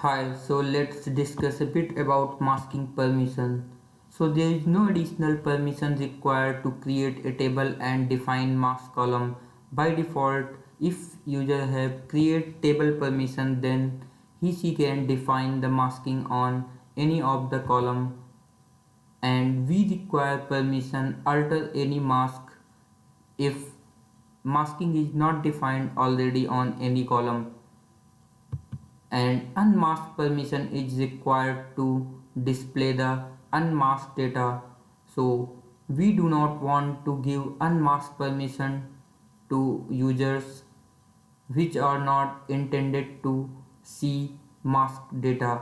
Hi, so let's discuss a bit about masking permission. So there is no additional permission required to create a table and define mask column. By default, if user have create table permission, then he/she can define the masking on any of the column, and we require permission alter any mask if masking is not defined already on any column, and unmasked permission is required to display the unmasked data. So we do not want to give unmasked permission to users which are not intended to see masked data.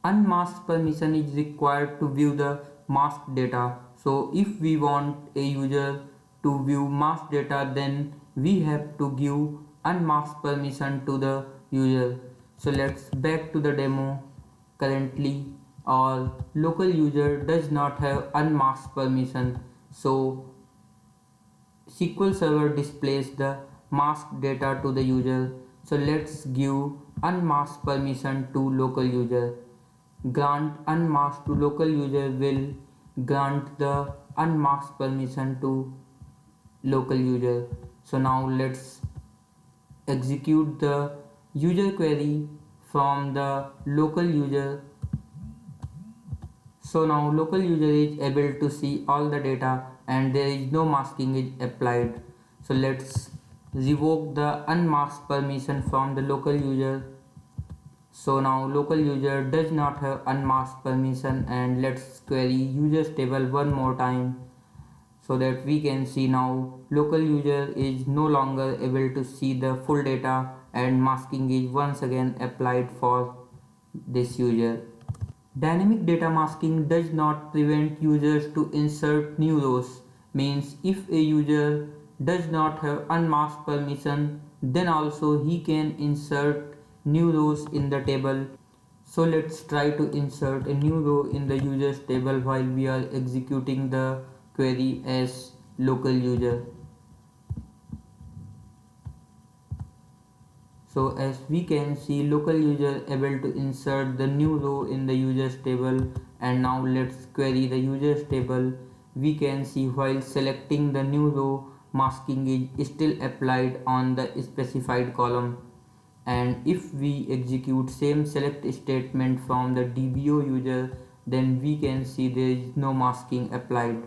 Unmasked permission is required to view the masked data. So if we want a user to view masked data, then we have to give unmasked permission to the user. So let's back to the demo. Currently our local user does not have unmasked permission. So SQL Server displays the masked data to the user. So let's give unmasked permission to local user. Grant unmasked to local user will grant the unmasked permission to local user. So now let's execute the user query from the local user. So now local user is able to see all the data and there is no masking is applied. So let's revoke the unmasked permission from the local user. So now local user does not have unmasked permission, and let's query users table one more time so that we can see now local user is no longer able to see the full data and masking is once again applied for this user. Dynamic data masking does not prevent users to insert new rows. Means if a user does not have unmasked permission, then also he can insert new rows in the table. So let's try to insert a new row in the users table while we are executing the query as local user. So as we can see, local user able to insert the new row in the users table, and now let's query the users table. We can see while selecting the new row, masking is still applied on the specified column, and if we execute same select statement from the DBO user, then we can see there is no masking applied.